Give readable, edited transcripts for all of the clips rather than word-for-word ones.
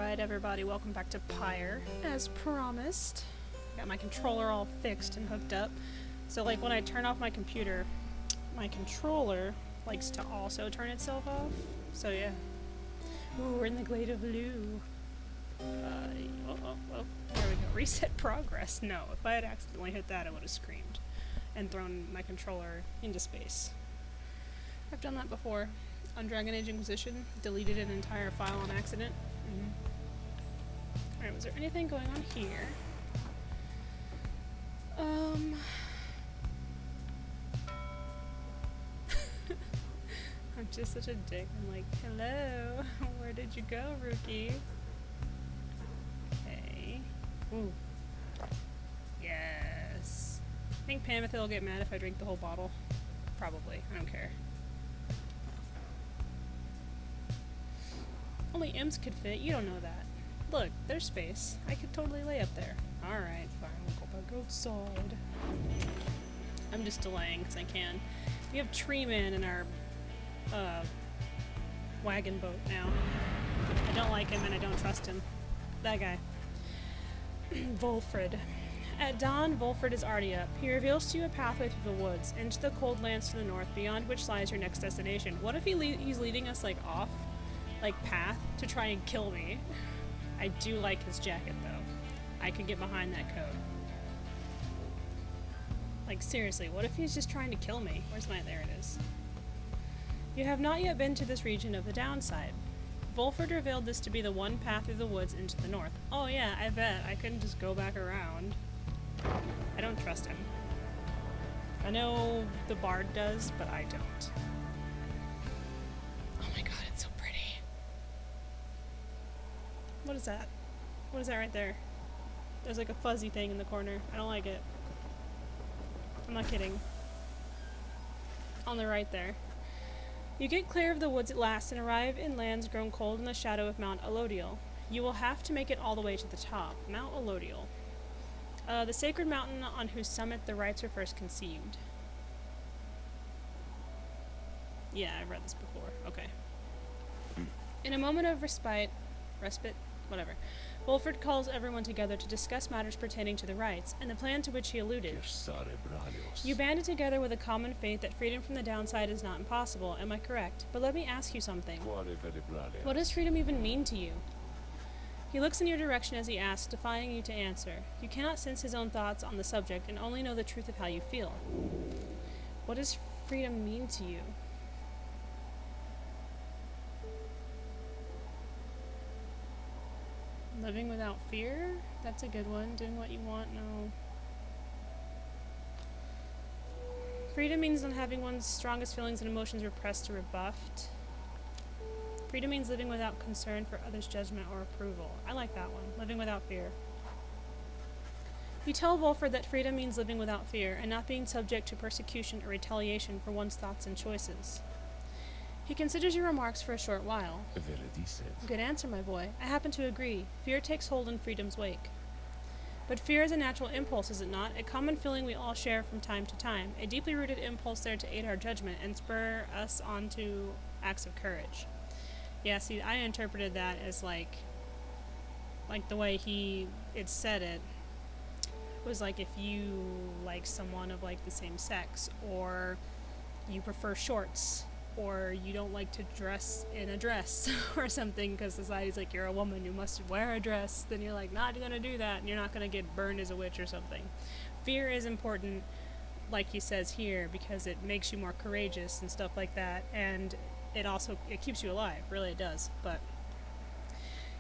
Alright everybody, welcome back to Pyre, as promised. Got my controller all fixed and hooked up. So like when I turn off my computer, my controller likes to also turn itself off. So yeah. Ooh, we're in the Glade of Lou. There we go. Reset progress. No, if I had accidentally hit that I would have screamed and thrown my controller into space. I've done that before. On Dragon Age Inquisition, deleted an entire file on accident. Alright, was there anything going on here? I'm just such a dick. I'm like, hello, where did you go, rookie? Okay. Ooh. Yes. I think Pamatha will get mad if I drink the whole bottle. Probably. I don't care. Only imps could fit, you don't know that. Look, there's space. I could totally lay up there. Alright, fine, we'll go back outside. I'm just delaying because I can. We have Tree Man in our wagon boat now. I don't like him and I don't trust him. That guy. Volfred. At dawn, Volfred is already up. He reveals to you a pathway through the woods, into the cold lands to the north, beyond which lies your next destination. What if he's leading us, like, off? Like, path to try and kill me. I do like his jacket, though. I could get behind that coat. Like, seriously, what if he's just trying to kill me? Where's my... there it is. You have not yet been to this region of the downside. Volford revealed this to be the one path through the woods into the north. Oh yeah, I bet. I couldn't just go back around. I don't trust him. I know the bard does, but I don't. Oh my god, it's so pretty. What is that? What is that right there? There's like a fuzzy thing in the corner. I don't like it. I'm not kidding. On the right there. You get clear of the woods at last and arrive in lands grown cold in the shadow of Mount Elodiel. You will have to make it all the way to the top. Mount Elodiel. The sacred mountain on whose summit the rites were first conceived. Yeah, I've read this before. Okay. In a moment of respite, whatever, Wolford calls everyone together to discuss matters pertaining to the rites, and the plan to which he alluded. You banded together with a common faith that freedom from the downside is not impossible, am I correct? But let me ask you something. What does freedom even mean to you? He looks in your direction as he asks, defying you to answer. You cannot sense his own thoughts on the subject, and only know the truth of how you feel. What does freedom mean to you? Living without fear? That's a good one. Doing what you want? No. Freedom means not having one's strongest feelings and emotions repressed or rebuffed. Freedom means living without concern for others' judgment or approval. I like that one. Living without fear. You tell Volford that freedom means living without fear and not being subject to persecution or retaliation for one's thoughts and choices. He considers your remarks for a short while. Good answer, my boy. I happen to agree. Fear takes hold in freedom's wake. But fear is a natural impulse, is it not? A common feeling we all share from time to time. A deeply rooted impulse there to aid our judgment and spur us on to acts of courage. Yeah, see, I interpreted that as like the way it said it was like if you like someone of like the same sex, or you prefer shorts, or you don't like to dress in a dress or something because society's like, you're a woman, you must wear a dress, then you're like, not gonna do that, and you're not gonna get burned as a witch or something. Fear is important, like he says here, because it makes you more courageous and stuff like that, and it keeps you alive, really it does. But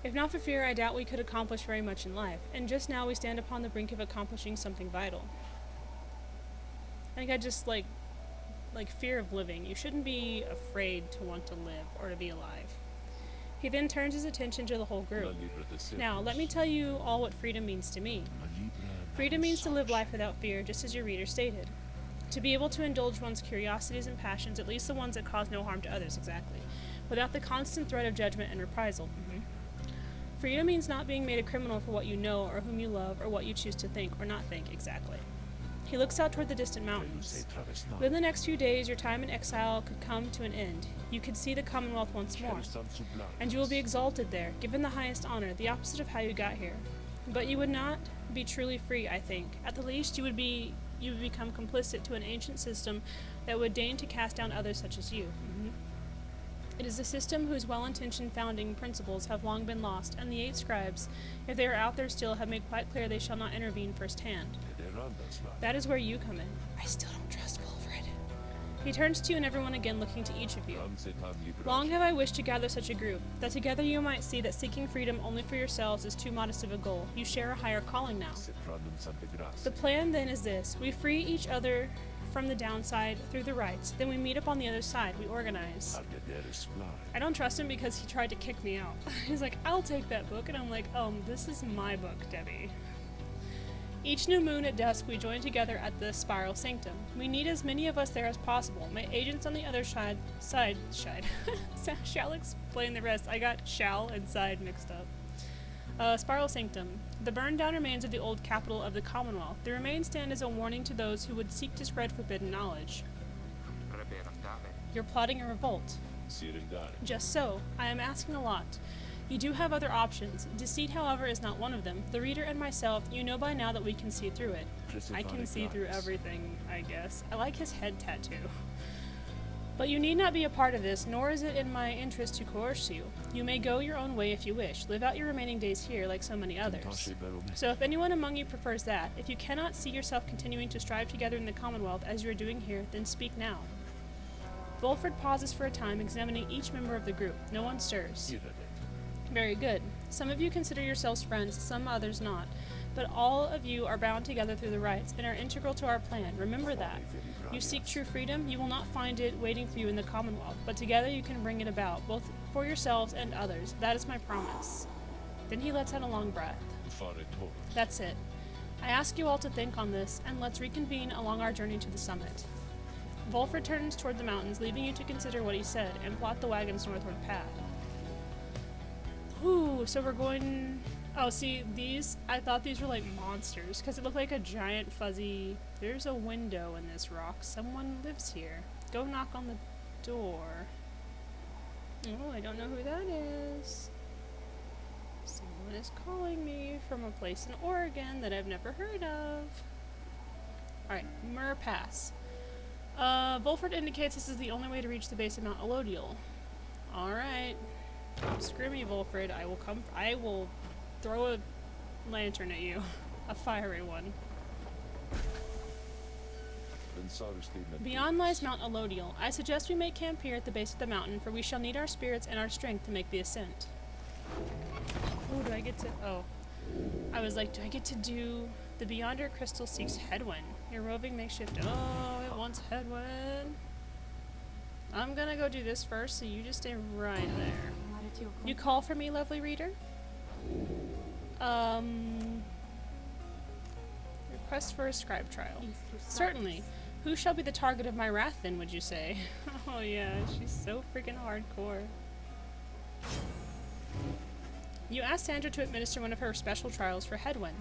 if not for fear, I doubt we could accomplish very much in life, and just now we stand upon the brink of accomplishing something vital. I think I just like fear of living. You shouldn't be afraid to want to live or to be alive. He then turns his attention to the whole group. Now, let me tell you all what freedom means to me. Freedom means to live life without fear, just as your reader stated. To be able to indulge one's curiosities and passions, at least the ones that cause no harm to others, exactly, without the constant threat of judgment and reprisal. Freedom means not being made a criminal for what you know or whom you love or what you choose to think or not think, exactly. He looks out toward the distant mountains. Within the next few days, your time in exile could come to an end. You could see the Commonwealth once more, and you will be exalted there, given the highest honor, the opposite of how you got here. But you would not be truly free, I think. At the least, you would become complicit to an ancient system that would deign to cast down others such as you. It is a system whose well-intentioned founding principles have long been lost, and the 8 scribes, if they are out there still, have made quite clear they shall not intervene firsthand. That is where you come in. I still don't trust Wilfred. He turns to you and everyone again, looking to each of you. Long have I wished to gather such a group, that together you might see that seeking freedom only for yourselves is too modest of a goal. You share a higher calling now. The plan then is this. We free each other from the downside through the rights. Then we meet up on the other side. We organize. I don't trust him because he tried to kick me out. He's like, I'll take that book. And I'm like, this is my book, Debbie. Each new moon at dusk, we join together at the Spiral Sanctum. We need as many of us there as possible. My agents on the other side. Shall explain the rest. I got shall and side mixed up. Spiral Sanctum. The burned down remains of the old capital of the Commonwealth. The remains stand as a warning to those who would seek to spread forbidden knowledge. You're plotting a revolt. Just so. I am asking a lot. You do have other options. Deceit, however, is not one of them. The reader and myself, you know by now that we can see through it. I can see through everything, I guess. I like his head tattoo. But you need not be a part of this, nor is it in my interest to coerce you. You may go your own way if you wish. Live out your remaining days here like so many others. So if anyone among you prefers that, if you cannot see yourself continuing to strive together in the Commonwealth as you are doing here, then speak now. Wolford pauses for a time, examining each member of the group. No one stirs. Very good. Some of you consider yourselves friends, some others not. But all of you are bound together through the rights and are integral to our plan. Remember that. You seek true freedom, you will not find it waiting for you in the Commonwealth, but together you can bring it about, both for yourselves and others. That is my promise. Then he lets out a long breath. That's it. I ask you all to think on this, and let's reconvene along our journey to the summit. Wolford turns toward the mountains, leaving you to consider what he said, and plot the wagon's northward path. Ooh, so we're going... Oh, see, these, I thought these were like monsters, because it looked like a giant fuzzy... There's a window in this rock. Someone lives here. Go knock on the door. Oh, I don't know who that is. Someone is calling me from a place in Oregon that I've never heard of. Alright, Mur Pass. Wolford indicates this is the only way to reach the base of Mount Elodial. Alright. Screw me, Wolford. I will throw a lantern at you. A fiery one. Beyond lies Mount Elodial. I suggest we make camp here at the base of the mountain, for we shall need our spirits and our strength to make the ascent. Oh, do I get to... Oh. I was like, do I get to do... The Beyonder Crystal seeks Headwind. Your roving makeshift... Oh, it wants Headwind. I'm gonna go do this first, so you just stay right there. You call for me, lovely reader? Request for a scribe trial. Certainly. Who shall be the target of my wrath, then, would you say? Oh yeah, she's so freaking hardcore. You asked Sandra to administer one of her special trials for Headwind.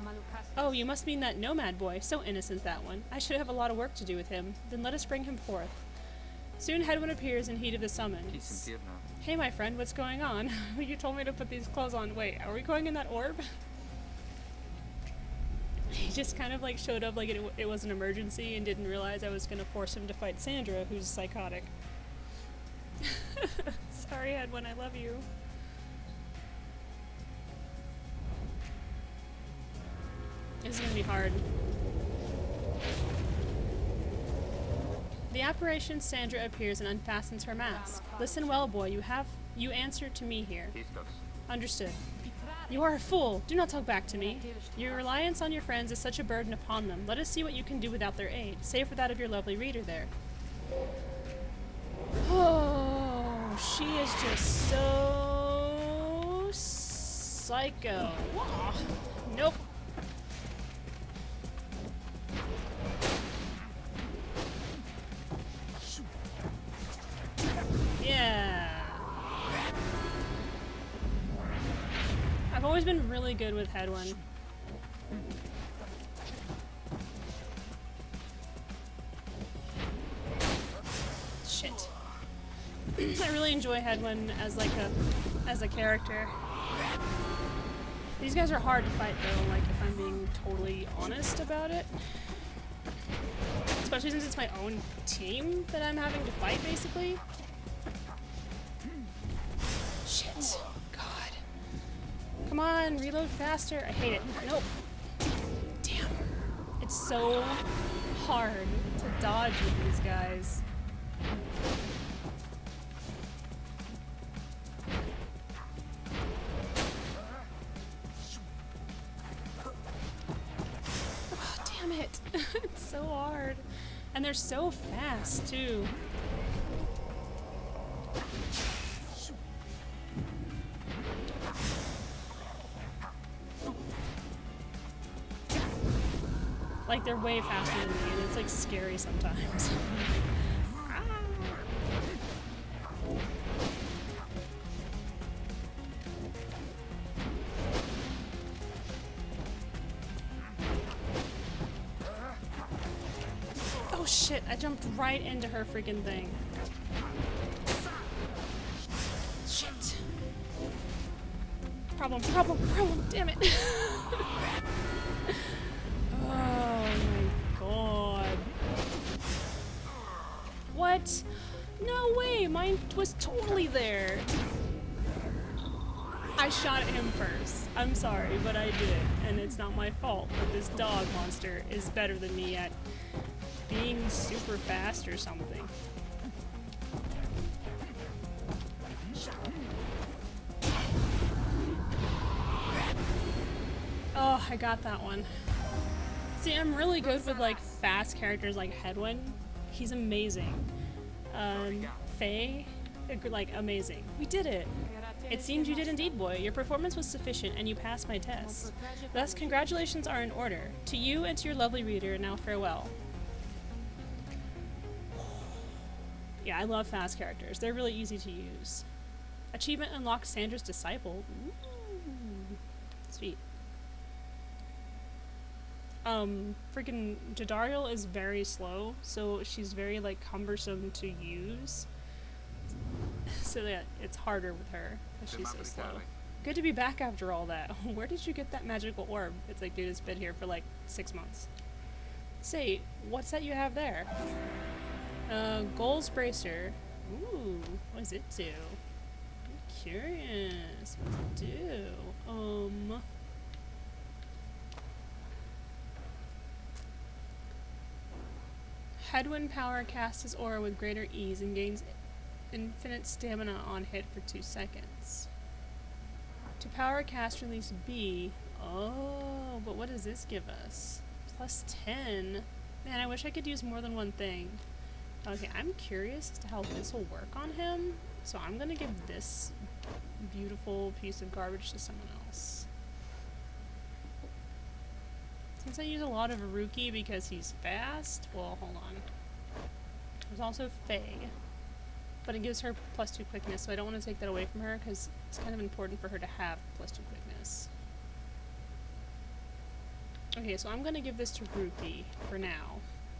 Oh, you must mean that nomad boy. So innocent, that one. I should have a lot of work to do with him. Then let us bring him forth. Soon Headwind appears in heat of the summons. Hey, my friend, what's going on? You told me to put these clothes on. Wait, are we going in that orb? He just kind of like showed up like it was an emergency and didn't realize I was going to force him to fight Sandra, who's psychotic. Sorry, Headwind, I love you. This is going to be hard. The apparition Sandra appears and unfastens her mask. Listen well, boy, you answer to me here. Understood. You are a fool! Do not talk back to me. Your reliance on your friends is such a burden upon them. Let us see what you can do without their aid, save for that of your lovely reader there. Oh, she is just so... psycho. Oh, nope. Yeah. I've always been really good with Headwind. I really enjoy Hedwyn as like as a character. These guys are hard to fight though, like if I'm being totally honest about it. Especially since it's my own team that I'm having to fight, basically. Shit. God. Come on, reload faster. I hate it. Nope. Damn. It's so hard to dodge with these guys. Oh, damn it. It's so hard. And they're so fast, too. Like, they're way faster than me, and it's, like, scary sometimes. Oh, shit, I jumped right into her freaking thing. Shit. Problem, damn it. Oh my god. What? No way, mine was totally there. I shot at him first. I'm sorry, but I did. And it's not my fault that this dog monster is better than me at being super fast or something. Oh, I got that one. See, I'm really good with like fast characters like Hedwyn. He's amazing. Faye, like amazing. We did it. It seems you did indeed, boy. Your performance was sufficient and you passed my test. Thus, congratulations are in order. To you and to your lovely reader, now farewell. Yeah, I love fast characters. They're really easy to use. Achievement unlocked, Sandra's disciple. Ooh. Sweet. Freaking Jadariel is very slow, so she's very, like, cumbersome to use. So yeah, it's harder with her, because she's so slow. Good to be back after all that. Where did you get that magical orb? It's like, dude, it's been here for, like, 6 months. Say, what's that you have there? Goals Bracer. Ooh, what does it do? I'm curious. What does it do? Hedwyn Power casts his aura with greater ease and gains infinite stamina on hit for 2 seconds. To power cast release B. Oh, but what does this give us? Plus 10. Man, I wish I could use more than one thing. Okay, I'm curious as to how this will work on him. So I'm gonna give this beautiful piece of garbage to someone else. Since I use a lot of Aruki because he's fast, well, hold on. There's also Faye, but it gives her plus 2 quickness, so I don't want to take that away from her because it's kind of important for her to have plus 2 quickness. Okay, so I'm gonna give this to Ruki for now,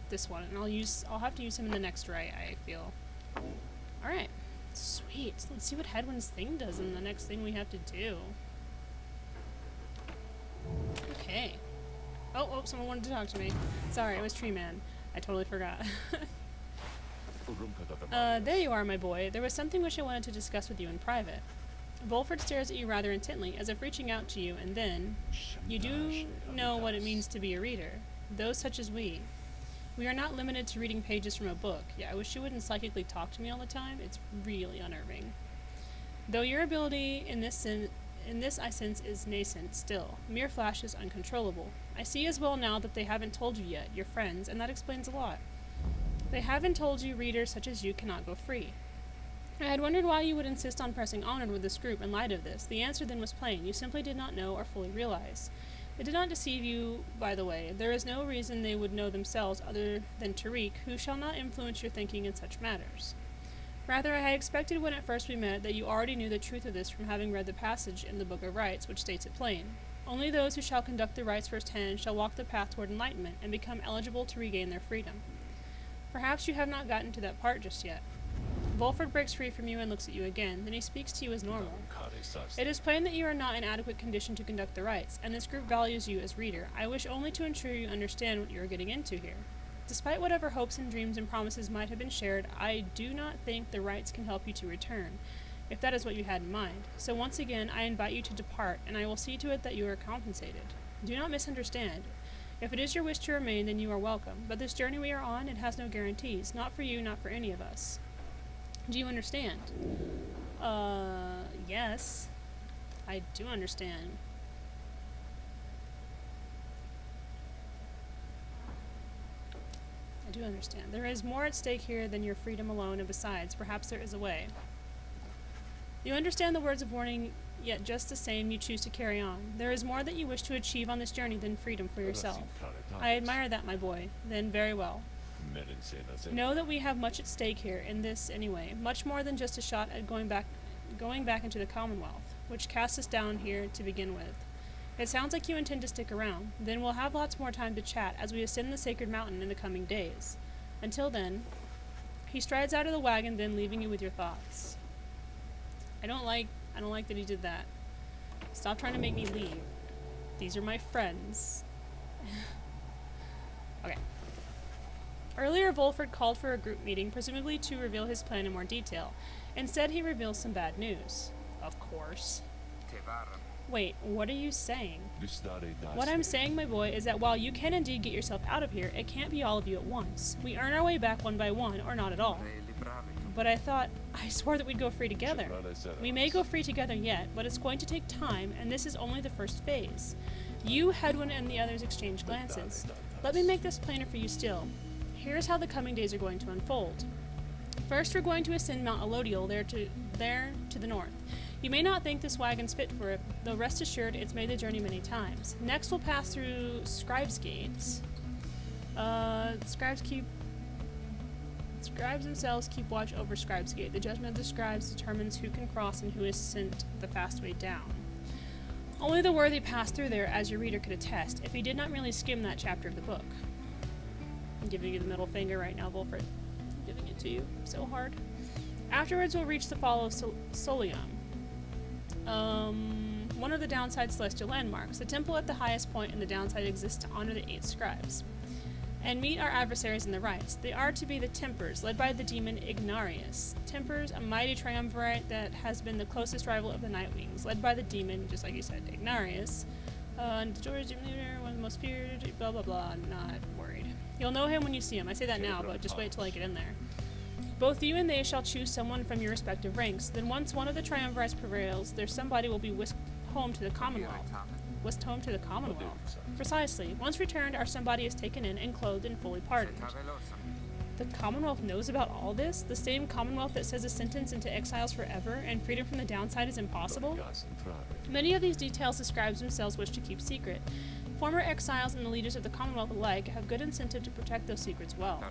this one, and I'll have to use him in the next right, I feel. All right, sweet. Let's see what Hedwyn's thing does in the next thing we have to do. Okay. Oh, someone wanted to talk to me. Sorry, it was Tree Man. I totally forgot. There you are, my boy. There was something which I wanted to discuss with you in private. Volford stares at you rather intently, as if reaching out to you, and then... You do know what it means to be a reader. Those such as we. We are not limited to reading pages from a book. Yeah, I wish you wouldn't psychically talk to me all the time. It's really unnerving. Though your ability in this I sense is nascent still. Mere flashes uncontrollable. I see as well now that they haven't told you yet, your friends, and that explains a lot. They haven't told you readers such as you cannot go free. I had wondered why you would insist on pressing onward with this group in light of this. The answer then was plain. You simply did not know or fully realize. It did not deceive you, by the way. There is no reason they would know themselves other than Tariq, who shall not influence your thinking in such matters. Rather, I had expected when at first we met that you already knew the truth of this from having read the passage in the Book of Rites, which states it plain. Only those who shall conduct the rites firsthand shall walk the path toward enlightenment and become eligible to regain their freedom. Perhaps you have not gotten to that part just yet. Volford breaks free from you and looks at you again. Then he speaks to you as normal. It is plain that you are not in adequate condition to conduct the rites, and this group values you as reader. I wish only to ensure you understand what you are getting into here. Despite whatever hopes and dreams and promises might have been shared, I do not think the rites can help you to return, if that is what you had in mind. So once again, I invite you to depart, and I will see to it that you are compensated. Do not misunderstand. If it is your wish to remain, then you are welcome. But this journey we are on, it has no guarantees. Not for you, not for any of us. Do you understand? Yes. I do understand. I do understand. There is more at stake here than your freedom alone, and besides, perhaps there is a way. You understand the words of warning, yet just the same you choose to carry on. There is more that you wish to achieve on this journey than freedom for yourself. I admire that, my boy. Then very well. Know that we have much at stake here, in this anyway, much more than just a shot at going back into the Commonwealth, which casts us down here to begin with. It sounds like you intend to stick around. Then we'll have lots more time to chat as we ascend the sacred mountain in the coming days. Until then, he strides out of the wagon, then leaving you with your thoughts. I don't like that he did that. Stop trying to make me leave. These are my friends. Okay. Earlier, Volford called for a group meeting, presumably to reveal his plan in more detail. Instead, he reveals some bad news. Of course. Wait, what are you saying? What I'm saying, my boy, is that while you can indeed get yourself out of here, it can't be all of you at once. We earn our way back one by one, or not at all. But I swore that we'd go free together. We may go free together yet, but it's going to take time, and this is only the first phase. You, Hedwyn, and the others exchange glances. Let me make this plainer for you still. Here's how the coming days are going to unfold. First, we're going to ascend Mount Elodial, there to the north. You may not think this wagon's fit for it, though rest assured it's made the journey many times. Next, we'll pass through Scribes' Gates. Scribes themselves keep watch over Scribes' Gate. The judgment of the scribes determines who can cross and who is sent the fast way down. Only the worthy pass through there, as your reader could attest, if he did not merely skim that chapter of the book. I'm giving you the middle finger right now, Volfred. I'm giving it to you so hard. Afterwards, we'll reach the Fall of Solium. One of the downside celestial landmarks. The temple at the highest point in the downside exists to honor the 8 scribes. And meet our adversaries in the rites. They are to be the Tempers, led by the demon Ignarius. Tempers, a mighty triumvirate that has been the closest rival of the Nightwings, led by the demon, just like you said, Ignarius. And the George demon leader, one of the most feared, blah blah blah, not worried. You'll know him when you see him. I say that now, but just wait till I get in there. Both you and they shall choose someone from your respective ranks. Then once one of the triumvirates prevails, their somebody will be whisked home to the Commonwealth. Whisked home to the Commonwealth. Precisely. Once returned, our somebody is taken in and clothed and fully pardoned. The Commonwealth knows about all this? The same Commonwealth that says a sentence into exiles forever and freedom from the downside is impossible? Many of these details the scribes themselves wish to keep secret. Former exiles and the leaders of the Commonwealth alike have good incentive to protect those secrets well.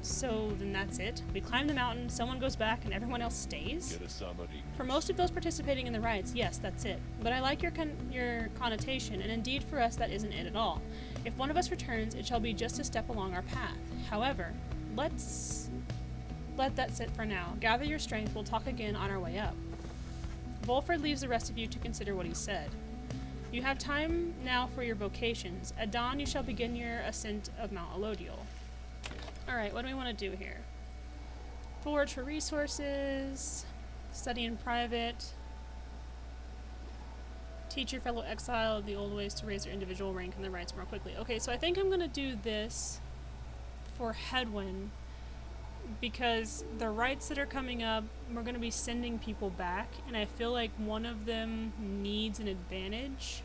So then that's it? We climb the mountain, someone goes back, and everyone else stays? For most of those participating in the rites, yes, that's it. But I like your connotation, and indeed for us that isn't it at all. If one of us returns, it shall be just a step along our path. However, let's let that sit for now. Gather your strength, we'll talk again on our way up. Volfred leaves the rest of you to consider what he said. You have time now for your vocations. At dawn you shall begin your ascent of Mount Elodial. Alright, what do we want to do here? Forge for resources, study in private, teach your fellow exile the old ways to raise their individual rank and their rights more quickly. Okay, so I think I'm going to do this for Hedwyn, because the rights that are coming up, we're going to be sending people back, and I feel like one of them needs an advantage.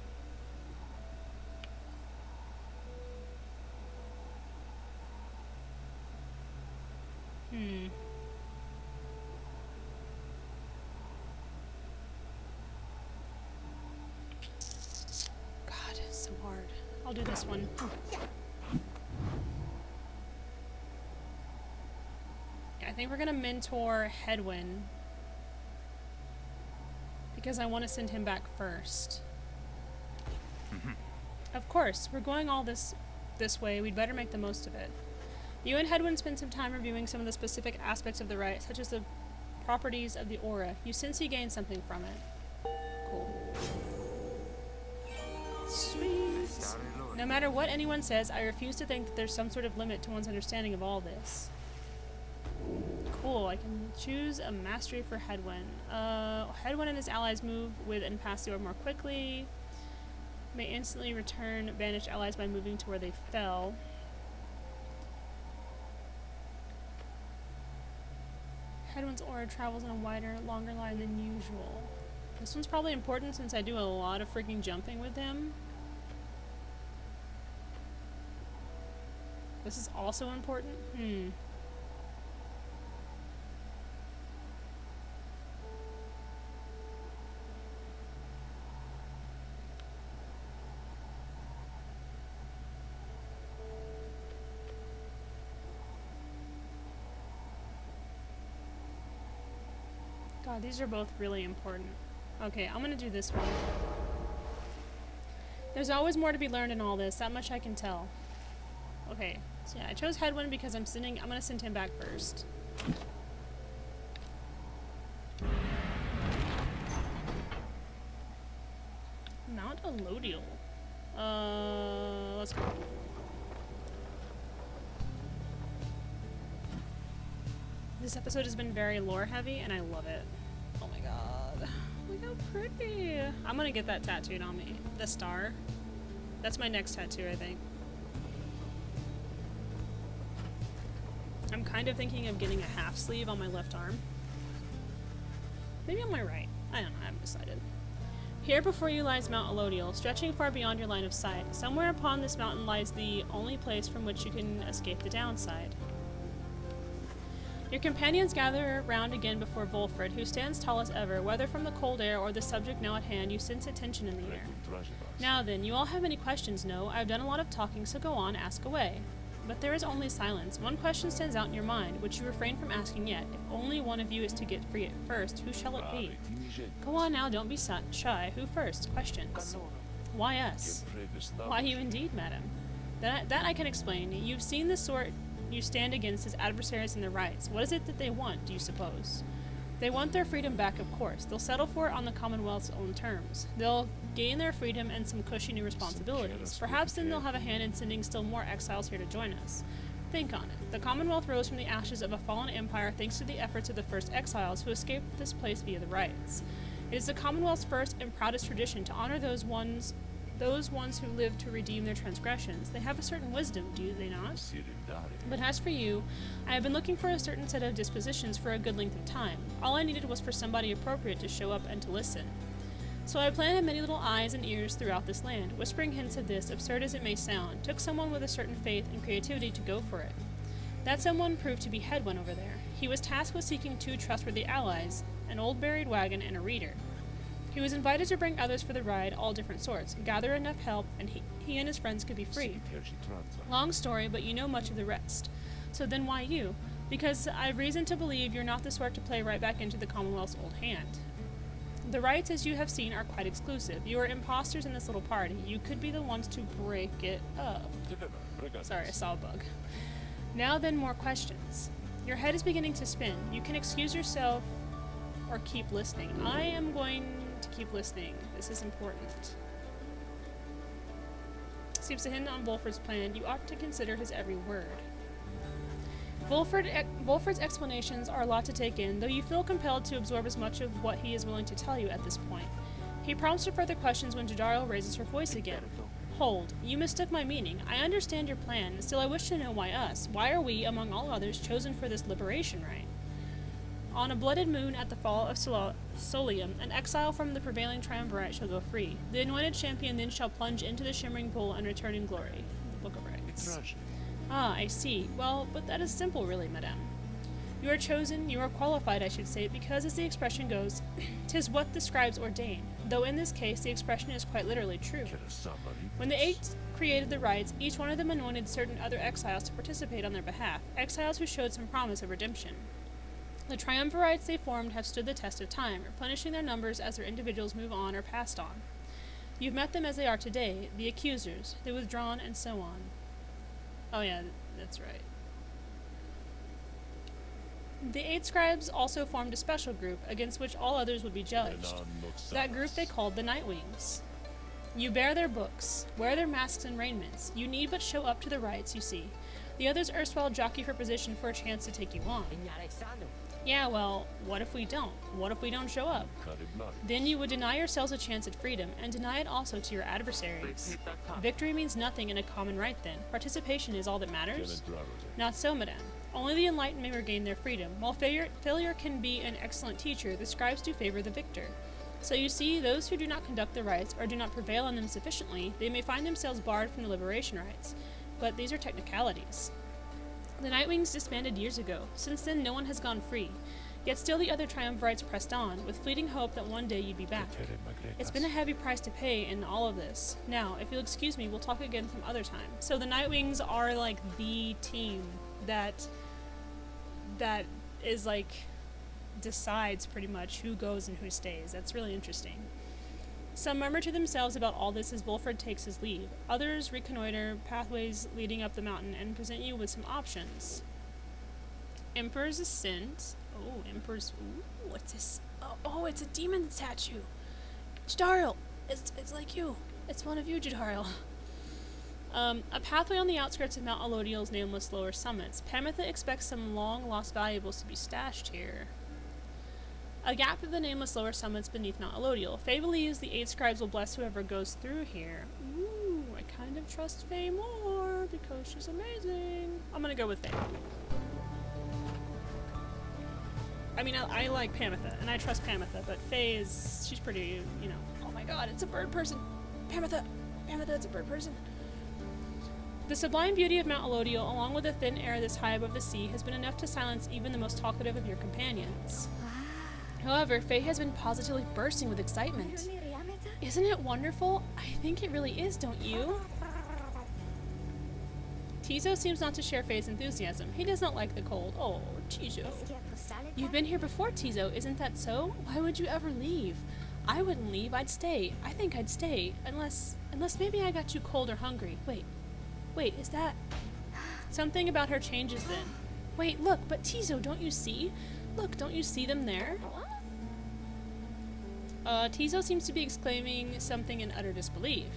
God, it's so hard. I'll do this one. Yeah, I think we're gonna mentor Hedwyn because I want to send him back first. Of course, we're going all this way. We'd better make the most of it. You and Hedwyn spend some time reviewing some of the specific aspects of the rite, such as the properties of the aura. You sense you gain something from it. Cool. Sweet. No matter what anyone says, I refuse to think that there's some sort of limit to one's understanding of all this. Cool, I can choose a mastery for Hedwyn. Hedwyn and his allies move with and pass the orb more quickly. May instantly return banished allies by moving to where they fell. Hedwyn's aura travels in a wider, longer line than usual. This one's probably important since I do a lot of freaking jumping with him. This is also important? God, these are both really important. Okay, I'm gonna do this one. There's always more to be learned in all this, that much I can tell. Okay, so yeah, I chose Hedwyn because I'm gonna send him back first. Mount Elodial. Let's go. This episode has been very lore heavy and I love it. Oh my god. Look how pretty. I'm gonna get that tattooed on me. The star. That's my next tattoo, I think. I'm kind of thinking of getting a half sleeve on my left arm. Maybe on my right. I don't know, I haven't decided. Here before you lies Mount Elodial, stretching far beyond your line of sight. Somewhere upon this mountain lies the only place from which you can escape the downside. Your companions gather round again before Volfred, who stands tall as ever. Whether from the cold air or the subject now at hand, you sense a tension in the air. Now then, you all have any questions? No, I've done a lot of talking, so go on, ask away. But there is only silence. One question stands out in your mind, which you refrain from asking yet. If only one of you is to get free at first, who shall it be? Go on now, don't be shy. Who first? Questions. Why us? Why you indeed, madam. That I can explain. You've seen the sort you stand against as adversaries in their rights. What is it that they want, do you suppose? They want their freedom back, of course. They'll settle for it on the Commonwealth's own terms. They'll gain their freedom and some cushy new responsibilities. Perhaps then they'll have a hand in sending still more exiles here to join us. Think on it. The Commonwealth rose from the ashes of a fallen empire thanks to the efforts of the first exiles who escaped this place via the rights. It is the Commonwealth's first and proudest tradition to honor those ones who live to redeem their transgressions. They have a certain wisdom, do they not? But as for you, I have been looking for a certain set of dispositions for a good length of time. All I needed was for somebody appropriate to show up and to listen. So I planted many little eyes and ears throughout this land, whispering hints of this, absurd as it may sound, took someone with a certain faith and creativity to go for it. That someone proved to be Hedwyn over there. He was tasked with seeking 2 trustworthy allies, an old buried wagon and a reader. He was invited to bring others for the ride, all different sorts, gather enough help, and he and his friends could be free. Long story, but you know much of the rest. So then why you? Because I've reason to believe you're not the sort to play right back into the Commonwealth's old hand. The rights, as you have seen, are quite exclusive. You are imposters in this little party. You could be the ones to break it up. Sorry, I saw a bug. Now then, more questions. Your head is beginning to spin. You can excuse yourself or keep listening. I am going to keep listening. This is important. Seems to hinge on Volfred's plan. You ought to consider his every word. Volfred's explanations are a lot to take in, though you feel compelled to absorb as much of what he is willing to tell you at this point. He prompts for further questions when Jadariel raises her voice again. Hold, you mistook my meaning. I understand your plan, still I wish to know why us. Why are we, among all others, chosen for this liberation rite? On a blooded moon at the fall of Solium, an exile from the prevailing triumvirate shall go free. The anointed champion then shall plunge into the shimmering pool and return in glory. The Book of Rites. Ah, I see. Well, but that is simple, really, madame. You are chosen, you are qualified, I should say, because, as the expression goes, 'tis what the scribes ordain, though in this case the expression is quite literally true. When the 8 created the rites, each one of them anointed certain other exiles to participate on their behalf, exiles who showed some promise of redemption. The triumvirates they formed have stood the test of time, replenishing their numbers as their individuals move on or passed on. You've met them as they are today, the accusers, the withdrawn, and so on. Oh yeah, that's right. The 8 scribes also formed a special group against which all others would be judged. That group they called the Nightwings. You bear their books, wear their masks and raiments. You need but show up to the rites, you see. The others erstwhile jockey for position for a chance to take you on. Yeah, well, what if we don't? What if we don't show up? Then you would deny yourselves a chance at freedom, and deny it also to your adversaries. Victory means nothing in a common right then. Participation is all that matters? Not so, madame. Only the enlightened may regain their freedom. While failure can be an excellent teacher, the scribes do favor the victor. So you see, those who do not conduct the rites, or do not prevail on them sufficiently, they may find themselves barred from the liberation rites. But these are technicalities. The Nightwings disbanded years ago. Since then, no one has gone free. Yet still the other triumvirates pressed on, with fleeting hope that one day you'd be back. It's been a heavy price to pay in all of this. Now, if you'll excuse me, we'll talk again some other time. So the Nightwings are like the team that is like decides pretty much who goes and who stays. That's really interesting. Some murmur to themselves about all this as Volfred takes his leave. Others reconnoiter pathways leading up the mountain and present you with some options. Emperor's Ascent. Oh, Emperor's... Ooh, what's this? Oh, it's a demon statue. Jadariel! It's like you. It's one of you, Jadariel. A pathway on the outskirts of Mount Elodiel's nameless lower summits. Pamitha expects some long-lost valuables to be stashed here. A gap of the nameless lower summits beneath Mount Elodiel. Faye believes the 8 scribes will bless whoever goes through here. Ooh, I kind of trust Faye more because she's amazing. I'm gonna go with Faye. I mean, I like Pamitha, and I trust Pamitha, but Faye is, she's pretty, you know. Oh my god, it's a bird person. Pamitha, it's a bird person. The sublime beauty of Mount Elodiel, along with the thin air this high above the sea, has been enough to silence even the most talkative of your companions. However, Faye has been positively bursting with excitement. Isn't it wonderful? I think it really is, don't you? Tizo seems not to share Faye's enthusiasm. He does not like the cold. Oh, Tizo. You've been here before, Tizo, isn't that so? Why would you ever leave? I wouldn't leave, I'd stay. I think I'd stay. Unless maybe I got too cold or hungry. Wait, is that... Something about her changes then. Wait, look, but Tizo, don't you see? Look, don't you see them there? Tizo seems to be exclaiming something in utter disbelief.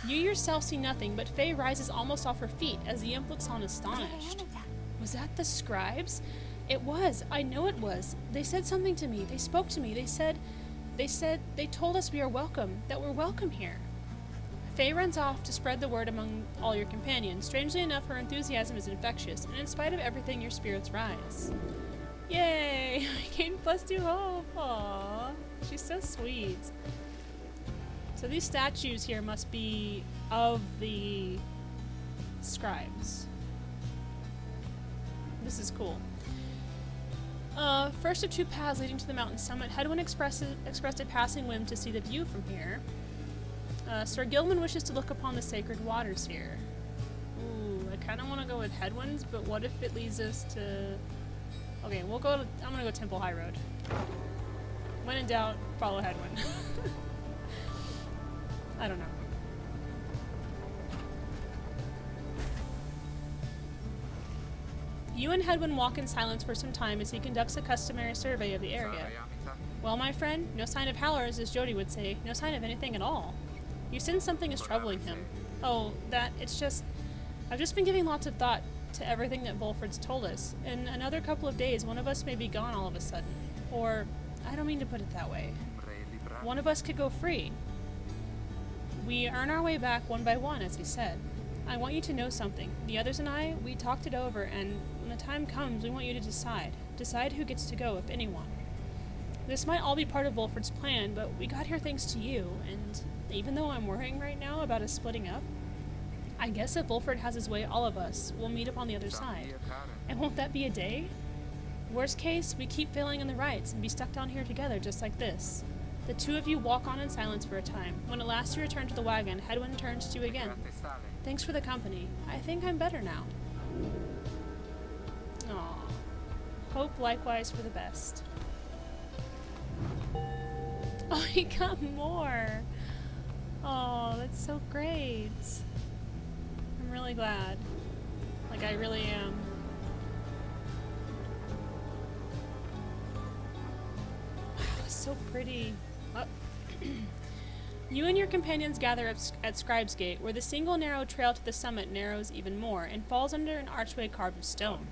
You yourself see nothing, but Faye rises almost off her feet as the imp looks on astonished. Was that the scribes? It was. I know it was. They said something to me. They spoke to me. They told us we are welcome, that we're welcome here. Faye runs off to spread the word among all your companions. Strangely enough, her enthusiasm is infectious, and in spite of everything, your spirits rise. Yay! I gained +2 hope! Aww. She's so sweet. So these statues here must be of the scribes. This is cool. First of 2 paths leading to the mountain summit, Hedwyn expressed a passing whim to see the view from here. Sir Gilman wishes to look upon the sacred waters here. Ooh, I kind of want to go with Hedwyn's, but what if it leads us to... Okay, I'm gonna go Temple High Road. When in doubt, follow Hedwyn. I don't know. You and Hedwyn walk in silence for some time as he conducts a customary survey of the area. Well, my friend, no sign of howlers, as Jody would say. No sign of anything at all. You sense something is troubling him. Oh, it's just... I've just been giving lots of thought to everything that Volfred's told us. In another couple of days, one of us may be gone all of a sudden. Or, I don't mean to put it that way. One of us could go free. We earn our way back one by one, as he said. I want you to know something. The others and I, we talked it over, and when the time comes, we want you to decide. Decide who gets to go, if anyone. This might all be part of Volfred's plan, but we got here thanks to you, and even though I'm worrying right now about us splitting up, I guess if Volfred has his way, all of us will meet up on the other side. And won't that be a day? Worst case, we keep failing in the rites and be stuck down here together just like this. The 2 of you walk on in silence for a time. When at last you return to the wagon, Hedwyn turns to you again. Thanks for the company. I think I'm better now. Aww. Hope likewise for the best. Oh, he got more! Oh, that's so great. I'm really glad. Like, I really am. so pretty. Oh. You and your companions gather up at Scribe's Gate, where the single narrow trail to the summit narrows even more and falls under an archway carved of stone.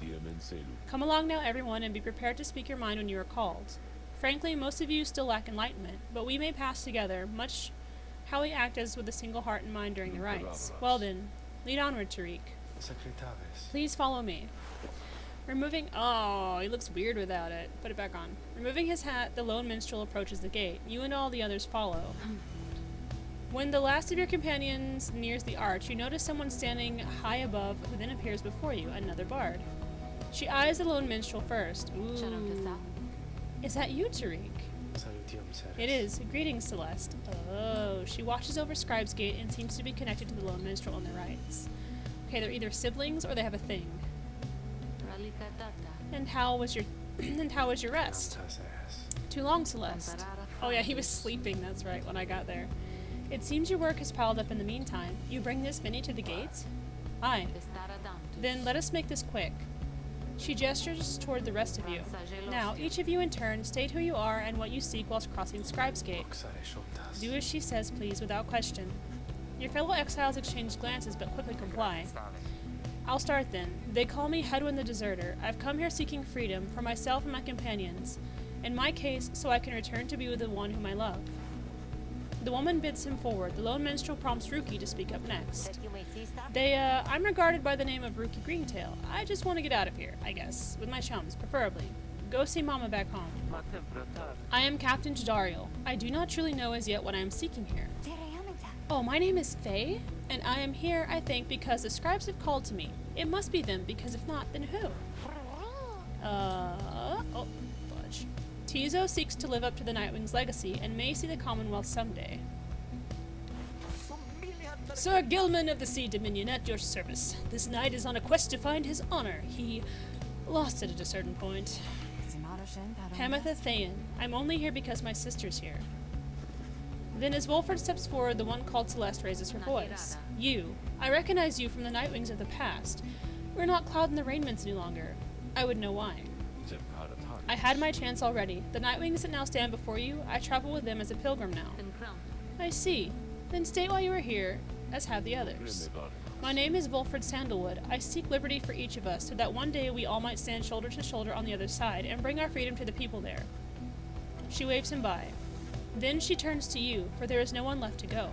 Come along now, everyone, and be prepared to speak your mind when you are called. Frankly, most of you still lack enlightenment, but we may pass together, much how we act as with a single heart and mind during the rites. Well then, lead onward, Tariq. Please follow me. Removing... Oh, he looks weird without it. Put it back on. Removing his hat, the lone minstrel approaches the gate. You and all the others follow. When the last of your companions nears the arch, you notice someone standing high above who then appears before you, another bard. She eyes the lone minstrel first. Ooh. Is that you, Tariq? It is. Greetings, Celeste. Oh, she watches over Scribe's Gate and seems to be connected to the lone minstrel on the rights. Okay, they're either siblings or they have a thing. And how was your rest? Too long, Celeste. Oh yeah, he was sleeping, that's right, when I got there. It seems your work has piled up in the meantime. You bring this many to the gates? Aye. Then let us make this quick. She gestures toward the rest of you. Now, each of you in turn, state who you are and what you seek whilst crossing Scribe's Gate. Do as she says, please, without question. Your fellow exiles exchange glances, but quickly comply. I'll start then. They call me Hedwin the Deserter. I've come here seeking freedom for myself and my companions. In my case, so I can return to be with the one whom I love. The woman bids him forward. The lone minstrel prompts Ruki to speak up next. I'm regarded by the name of Ruki Greentail. I just want to get out of here, I guess, with my chums, preferably. Go see Mama back home. I am Captain Jadariel. I do not truly know as yet what I am seeking here. Oh, my name is Faye, and I am here, I think, because the scribes have called to me. It must be them, because if not, then who? Oh, fudge. Tizo seeks to live up to the Nightwing's legacy and may see the Commonwealth someday. Sir Gilman of the Sea Dominion, at your service. This knight is on a quest to find his honor. He lost it at a certain point. Hamatha Thayan. I'm only here because my sister's here. Then as Wolford steps forward, the one called Celeste raises her voice. You. I recognize you from the Nightwings of the past. We're not Cloud and the Rainmints any longer. I would know why. I had my chance already. The Nightwings that now stand before you, I travel with them as a pilgrim now. I see. Then state why you are here, as have the others. My name is Wolford Sandalwood. I seek liberty for each of us, so that one day we all might stand shoulder to shoulder on the other side, and bring our freedom to the people there. She waves him by. Then she turns to you, for there is no one left to go.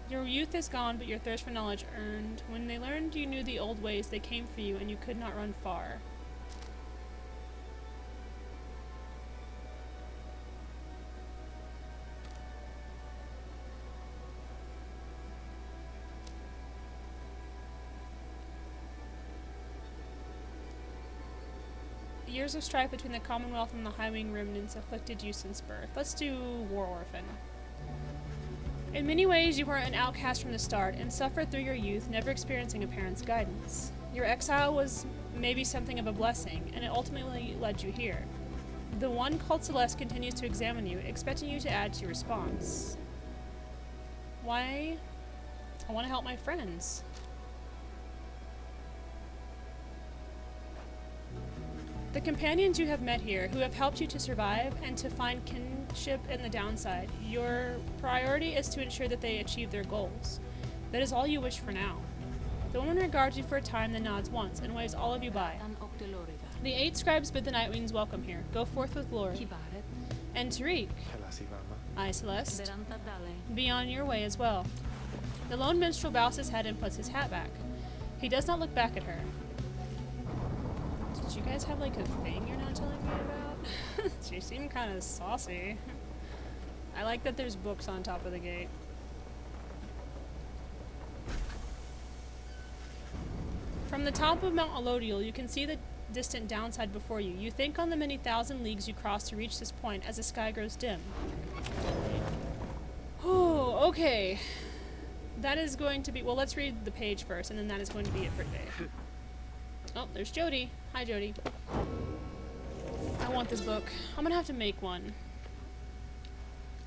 Your youth is gone, but your thirst for knowledge earned. When they learned you knew the old ways, they came for you, and you could not run far. Years of strife between the Commonwealth and the Highwing remnants afflicted you since birth. Let's do War Orphan. In many ways, you were an outcast from the start and suffered through your youth, never experiencing a parent's guidance. Your exile was maybe something of a blessing, and it ultimately led you here. The one called Celeste continues to examine you, expecting you to add to your response. Why? I want to help my friends. The companions you have met here, who have helped you to survive and to find kinship in the downside, your priority is to ensure that they achieve their goals. That is all you wish for now. The woman regards you for a time, then nods once, and waves all of you by. The 8 scribes bid the Nightwings welcome here. Go forth with glory. And Tariq. Aye, Celeste. Be on your way as well. The lone minstrel bows his head and puts his hat back. He does not look back at her. Did you guys have like a thing you're not telling me about? She seemed kind of saucy. I like that there's books on top of the gate. From the top of Mount Elodial, you can see the distant downside before you. You think on the many thousand leagues you cross to reach this point as the sky grows dim. Oh, okay. That is going to be... Well, let's read the page first, and then that is going to be it for today. Oh, there's Jody. Hi, Jody. I want this book. I'm gonna have to make one.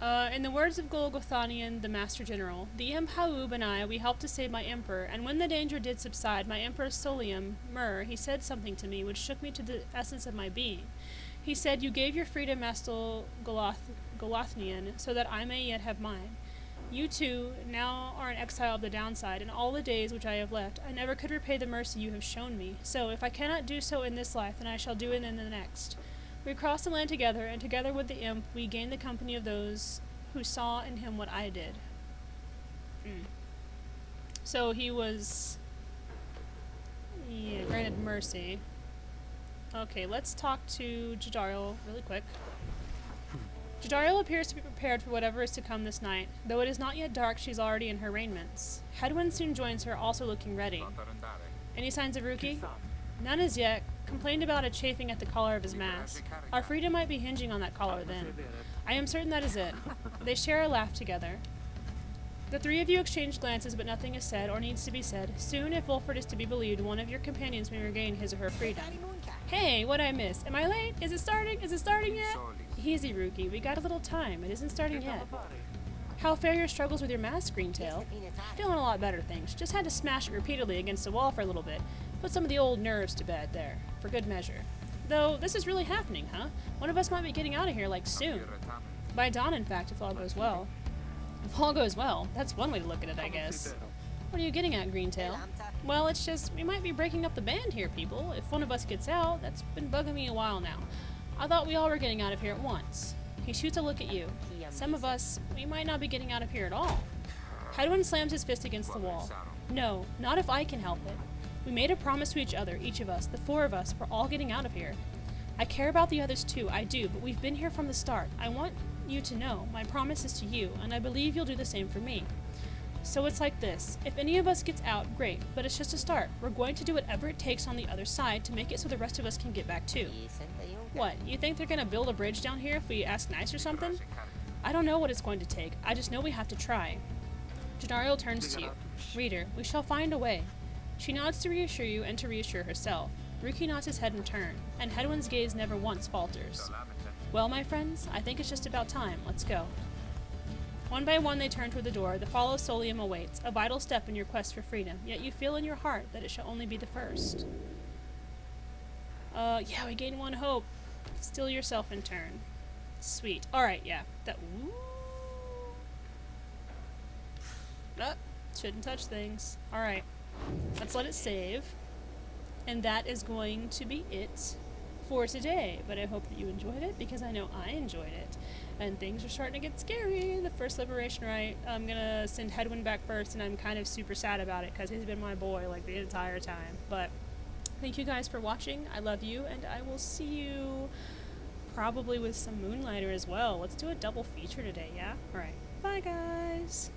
In the words of Golgothanian, the Master General, the Imp Haub and I, we helped to save my emperor, and when the danger did subside, my emperor Solium, he said something to me which shook me to the essence of my being. He said, "You gave your freedom, Master Golathnian, so that I may yet have mine. You too now are an exile of the downside, and all the days which I have left, I never could repay the mercy you have shown me. So, if I cannot do so in this life, then I shall do it in the next." We crossed the land together, and together with the imp, we gained the company of those who saw in him what I did. So he was, granted mercy. Okay, let's talk to Jadariel really quick. Jadariel appears to be prepared for whatever is to come this night. Though it is not yet dark, she's already in her raiments. Hedwyn soon joins her, also looking ready. Any signs of Ruki? None as yet. Complained about a chafing at the collar of his mask. Our freedom might be hinging on that collar then. I am certain that is it. They share a laugh together. The three of you exchange glances, but nothing is said or needs to be said. Soon, if Wolfert is to be believed, one of your companions may regain his or her freedom. Hey, what'd I miss? Am I late? Is it starting? Is it starting yet? Easy, Ruki. We got a little time. It isn't starting yet. How fare your struggles with your mask, Greentail? Feeling a lot better, thanks. Just had to smash it repeatedly against the wall for a little bit. Put some of the old nerves to bed there, for good measure. Though, this is really happening, huh? One of us might be getting out of here, like, soon. By dawn, in fact, if all goes well. If all goes well, that's one way to look at it, I guess. What are you getting at, Greentail? Well, it's just, we might be breaking up the band here, people. If one of us gets out, that's been bugging me a while now. I thought we all were getting out of here at once. He shoots a look at you. Some of us, we might not be getting out of here at all. Hedwyn slams his fist against the wall. No, not if I can help it. We made a promise to each other, each of us, the four of us, we're all getting out of here. I care about the others too, I do, but we've been here from the start. I want you to know, my promise is to you, and I believe you'll do the same for me. So it's like this. If any of us gets out, great, but it's just a start. We're going to do whatever it takes on the other side to make it so the rest of us can get back too. What, you think they're gonna build a bridge down here if we ask nice or something? I don't know what it's going to take. I just know we have to try. Jadariel turns to you. Reader, we shall find a way. She nods to reassure you and to reassure herself. Ruki nods his head in turn, and Hedwyn's gaze never once falters. Well, my friends, I think it's just about time. Let's go. One by one they turn toward the door. The fall of Solium awaits, a vital step in your quest for freedom, yet you feel in your heart that it shall only be the first. Yeah, we gain one hope. Still yourself in turn. Sweet. Alright, yeah. That. Shouldn't touch things. Alright. Let's let it save. And that is going to be it for today. But I hope that you enjoyed it, because I know I enjoyed it. And things are starting to get scary. The first liberation rite, I'm gonna send Hedwyn back first, and I'm kind of super sad about it, because he's been my boy, like, the entire time. But thank you guys for watching. I love you, and I will see you probably with some Moonlighter as well. Let's do a double feature today, yeah? Alright. Bye, guys!